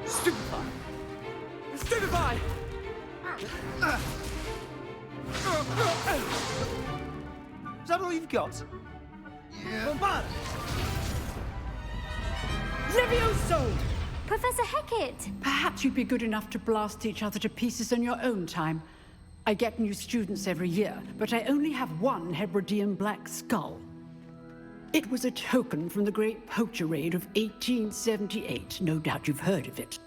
Stupefy! Stupefy! Is that all you've got? Yeah. Bombard! Levioso! Professor Hecat! Perhaps you'd be good enough to blast each other to pieces in your own time. I get new students every year, but I only have one Hebridean black skull. It was a token from the Great Poacher Raid of 1878. No doubt you've heard of it.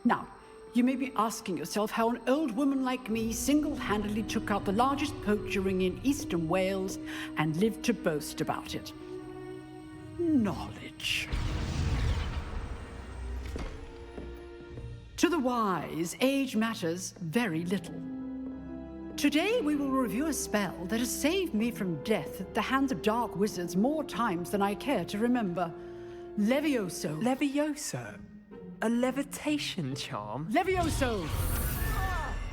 Now, you may be asking yourself how an old woman like me single-handedly took out the largest poacher ring in eastern Wales and lived to boast about it. Knowledge. To the wise, age matters very little. Today we will review a spell that has saved me from death at the hands of dark wizards more times than I care to remember. Levioso. Levioso? A levitation charm? Levioso!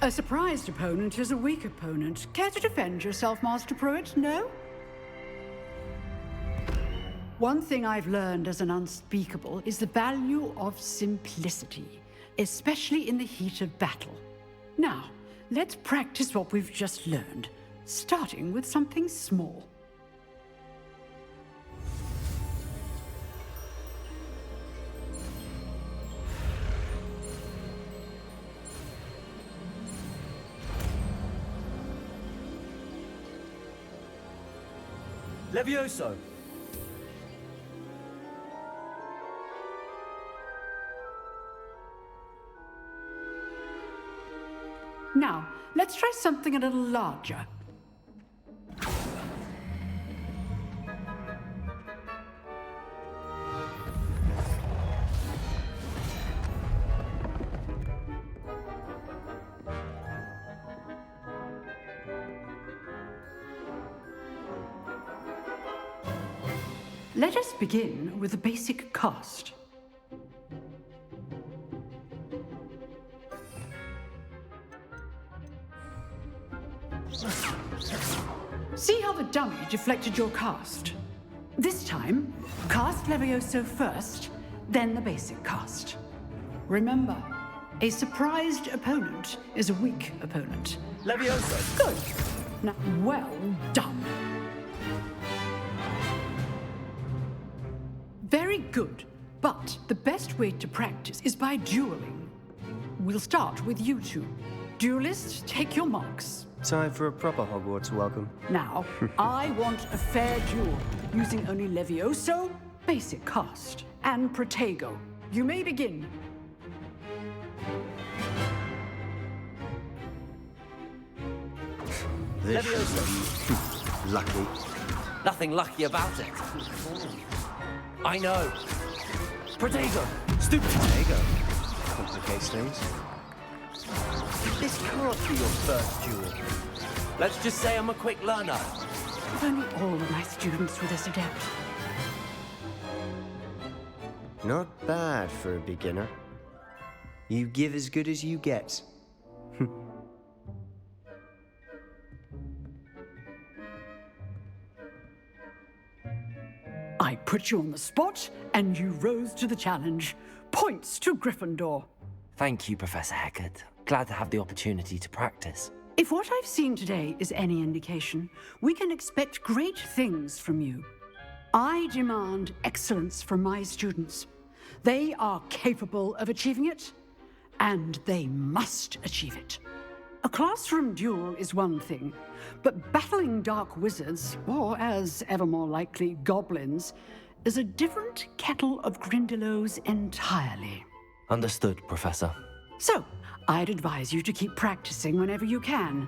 A surprised opponent is a weak opponent. Care to defend yourself, Master Pruitt? No? One thing I've learned as an unspeakable is the value of simplicity, especially in the heat of battle. Now, let's practice what we've just learned, starting with something small. Levioso! Now, let's try something a little larger. Let us begin with the basic cast. See how the dummy deflected your cast? This time, cast Levioso first, then the basic cast. Remember, a surprised opponent is a weak opponent. Levioso! Good. Now, well done. Very good, but the best way to practice is by dueling. We'll start with you two. Duelists, take your marks. Time for a proper Hogwarts welcome. Now, I want a fair duel, using only Levioso, basic cast, and Protego. You may begin. This Levioso! lucky. Nothing lucky about it. I know. Protego! Stupid Protego! Complicates things. This can't be your first duel. Let's just say I'm a quick learner. If only all of my students were this adept. Not bad for a beginner. You give as good as you get. I put you on the spot, and you rose to the challenge. Points to Gryffindor. Thank you, Professor Hecat. Glad to have the opportunity to practice. If what I've seen today is any indication, we can expect great things from you. I demand excellence from my students. They are capable of achieving it, and they must achieve it. A classroom duel is one thing, but battling dark wizards, or as ever more likely, goblins, is a different kettle of Grindylows entirely. Understood, Professor. So, I'd advise you to keep practicing whenever you can.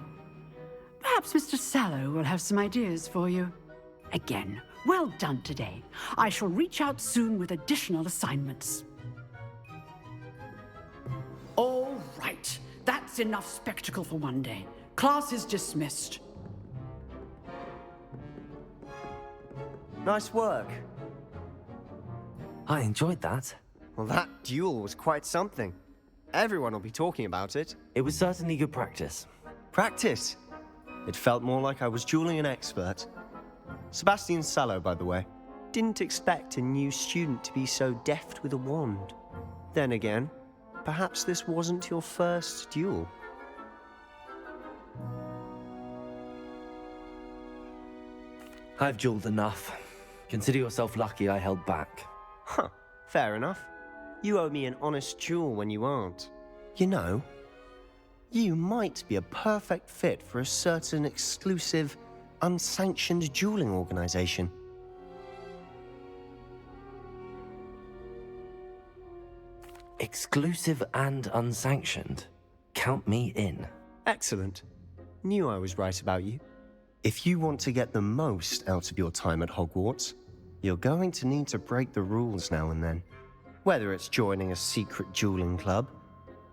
Perhaps Mr. Sallow will have some ideas for you. Again, well done today. I shall reach out soon with additional assignments. All right. That's enough spectacle for one day. Class is dismissed. Nice work. I enjoyed that. Well, that duel was quite something. Everyone will be talking about it. It was certainly good practice. Practice. It felt more like I was dueling an expert. Sebastian Sallow, by the way. Didn't expect a new student to be so deft with a wand. Then again, perhaps this wasn't your first duel. I've dueled enough. Consider yourself lucky I held back. Huh, fair enough. You owe me an honest duel when you aren't. You know, you might be a perfect fit for a certain exclusive, unsanctioned dueling organization. Exclusive and unsanctioned. Count me in. Excellent. Knew I was right about you. If you want to get the most out of your time at Hogwarts, you're going to need to break the rules now and then. Whether it's joining a secret dueling club,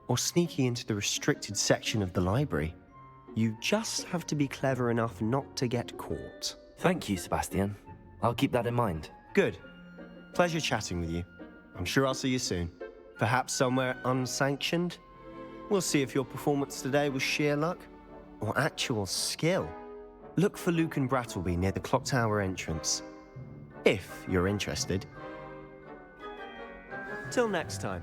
or sneaking into the restricted section of the library, you just have to be clever enough not to get caught. Thank you, Sebastian. I'll keep that in mind. Good. Pleasure chatting with you. I'm sure I'll see you soon. Perhaps somewhere unsanctioned? We'll see if your performance today was sheer luck or actual skill. Look for Luke and Brattleby near the clock tower entrance, if you're interested. Till next time.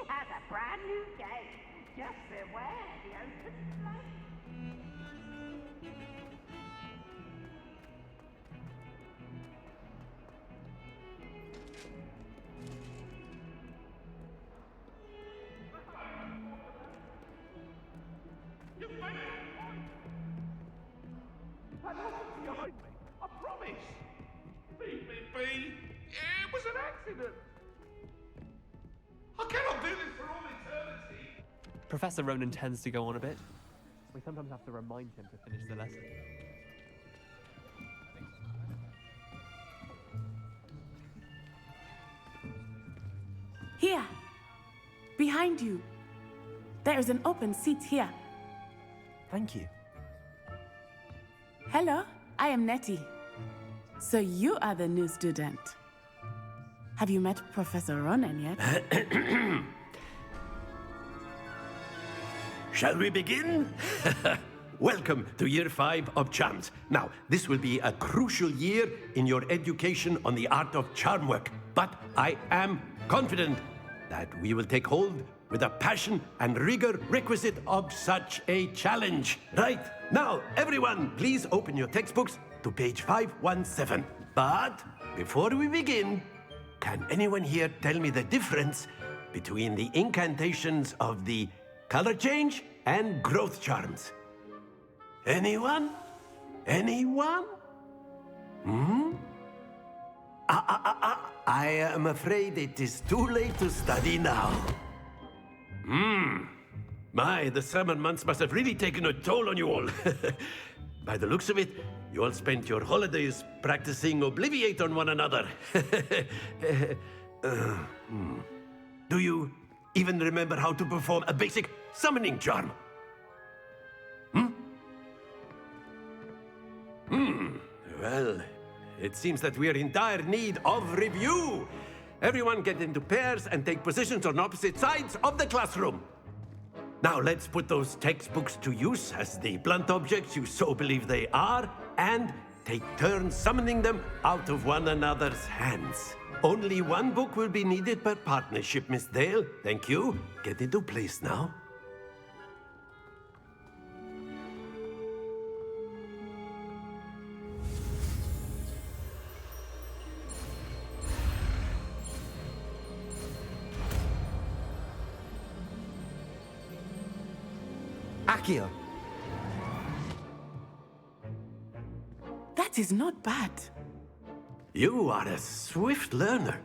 Has a brand new game. Just beware the open flame. Behind me, I promise. Leave me be. It was an accident. I cannot do this for all eternity. Professor Ronan tends to go on a bit. We sometimes have to remind him to finish the lesson. Here, behind you. There is an open seat here. Thank you. Hello, I am Nettie. So you are the new student. Have you met Professor Ronan yet? Shall we begin? Welcome to Year 5 of Charms. Now, this will be a crucial year in your education on the art of charm work, but I am confident that we will take hold with the passion and rigor requisite of such a challenge. Right, now, everyone, please open your textbooks to page 517. But before we begin, can anyone here tell me the difference between the incantations of the color change and growth charms? Anyone? Anyone? I am afraid it is too late to study now. My, the summer months must have really taken a toll on you all. By the looks of it, you all spent your holidays practicing Obliviate on one another. Do you even remember how to perform a basic summoning charm? Well, it seems that we are in dire need of review. Everyone get into pairs and take positions on opposite sides of the classroom. Now let's put those textbooks to use as the blunt objects you so believe they are, and take turns summoning them out of one another's hands. Only one book will be needed per partnership, Miss Dale. Thank you. Get into place now. Accio. That is not bad. You are a swift learner.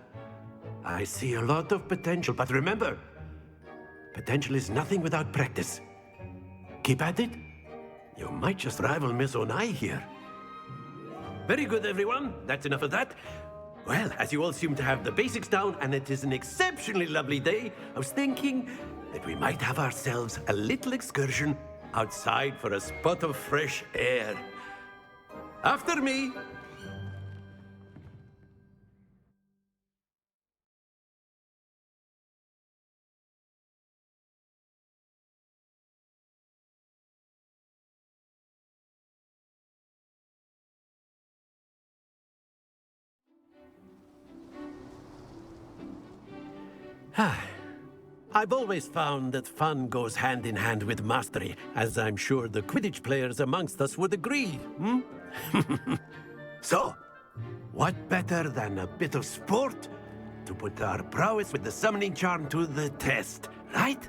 I see a lot of potential, but remember, potential is nothing without practice. Keep at it. You might just rival Miss Onai here. Very good, everyone. That's enough of that. Well, as you all seem to have the basics down, and it is an exceptionally lovely day, I was thinking that we might have ourselves a little excursion outside for a spot of fresh air. After me. I've always found that fun goes hand in hand with mastery, as I'm sure the Quidditch players amongst us would agree, hmm? So, what better than a bit of sport to put our prowess with the summoning charm to the test, right?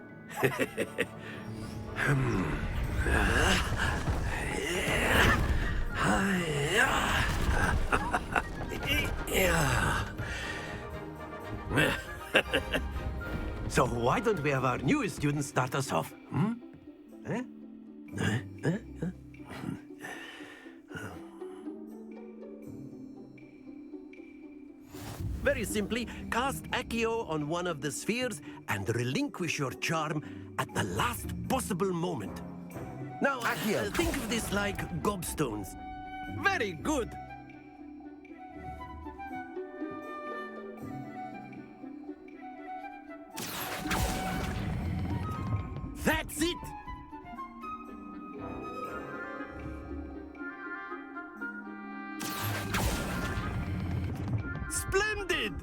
So why don't we have our newest student start us off? Hmm? Eh? Very simply, cast Accio on one of the spheres and relinquish your charm at the last possible moment. Now, think of this like gobstones. Very good. That's it! Splendid!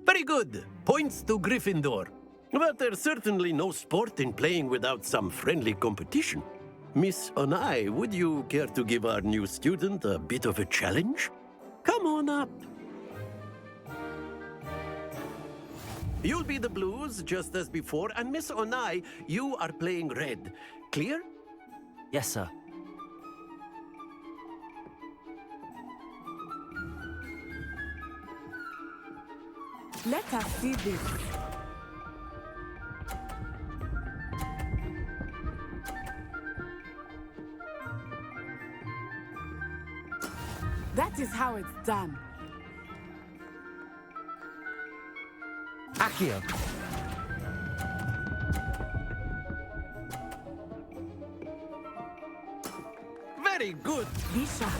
Very good. Points to Gryffindor. But there's certainly no sport in playing without some friendly competition. Miss Onai, would you care to give our new student a bit of a challenge? Come on up. You'll be the blues, just as before, and Miss Onai, you are playing red. Clear? Yes, sir. Let us see this. That is how it's done. Accio. Very good. Be sharp.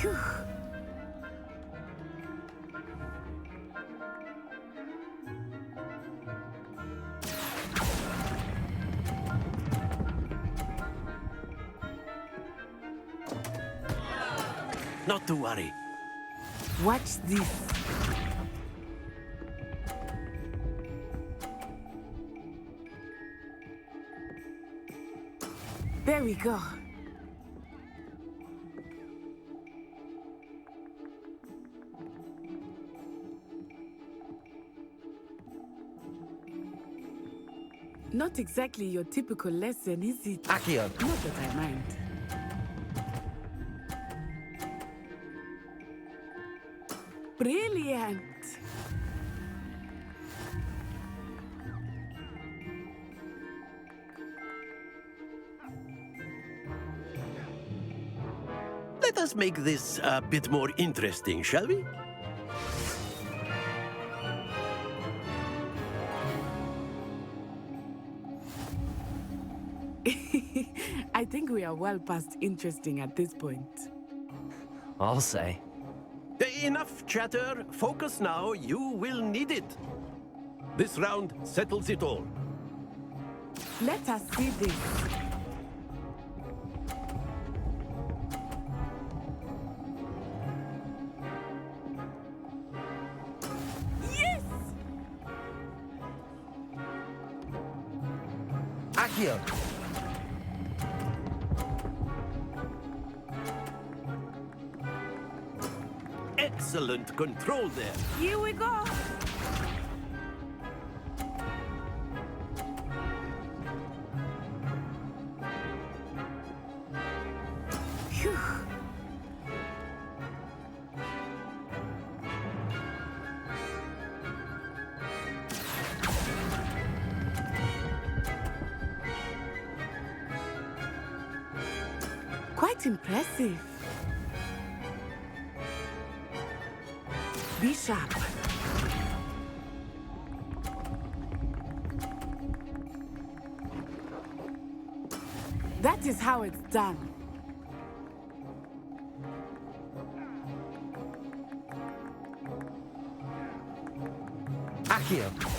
Phew. Not to worry. Watch this. There we go. Not exactly your typical lesson, is it? Accio. Not that I mind. Brilliant! Let us make this a bit more interesting, shall we? I think we are well past interesting at this point. I'll say. Enough chatter. Focus now. You will need it. This round settles it all. Let us see this. Yes! Accio. Excellent control there. Here we go! Phew. Quite impressive. Be sharp. That is how it's done. Accio.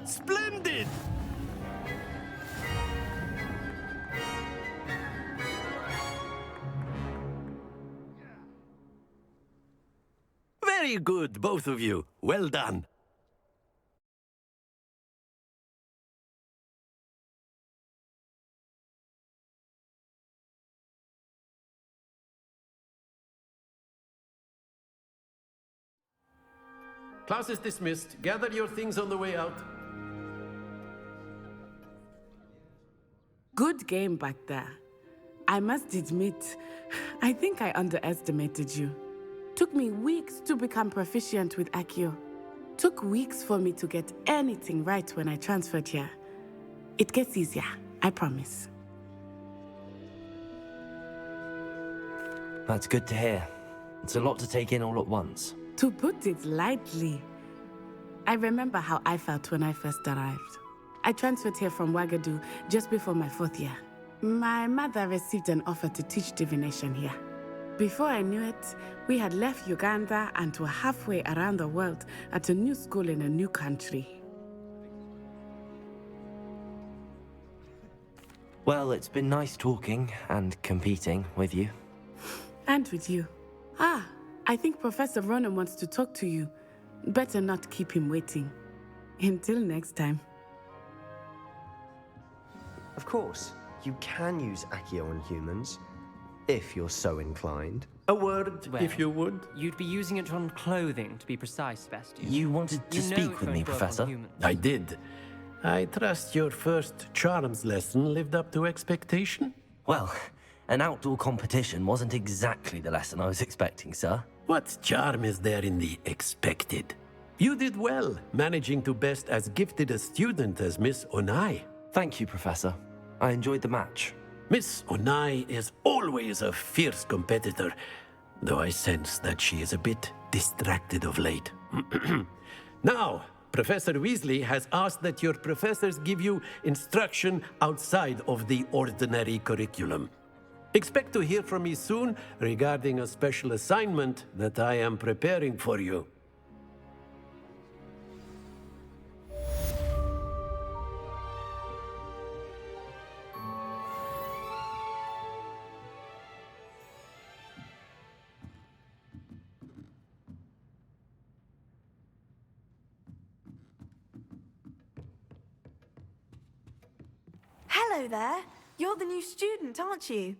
Splendid! Very good, both of you. Well done. Class is dismissed. Gather your things on the way out. Good game back there. I must admit, I think I underestimated you. Took me weeks to become proficient with Accio. Took weeks for me to get anything right when I transferred here. It gets easier, I promise. That's good to hear. It's a lot to take in all at once. To put it lightly, I remember how I felt when I first arrived. I transferred here from Wagadu just before my 4th year. My mother received an offer to teach divination here. Before I knew it, we had left Uganda and were halfway around the world at a new school in a new country. Well, it's been nice talking and competing with you. And with you. Ah, I think Professor Ronan wants to talk to you. Better not keep him waiting. Until next time. Of course, you can use Accio on humans, if you're so inclined. A word, Well, if you would. You'd be using it on clothing, to be precise, Sebastian. You wanted to You know speak it with won't me, work on Professor? humans. I did. I trust your first charms lesson lived up to expectation. Well, an outdoor competition wasn't exactly the lesson I was expecting, sir. What charm is there in the expected? You did well, managing to best as gifted a student as Miss Onai. Thank you, Professor. I enjoyed the match. Miss Onai is always a fierce competitor, though I sense that she is a bit distracted of late. Now, Professor Weasley has asked that your professors give you instruction outside of the ordinary curriculum. Expect to hear from me soon regarding a special assignment that I am preparing for you. Hello there. You're the new student, aren't you?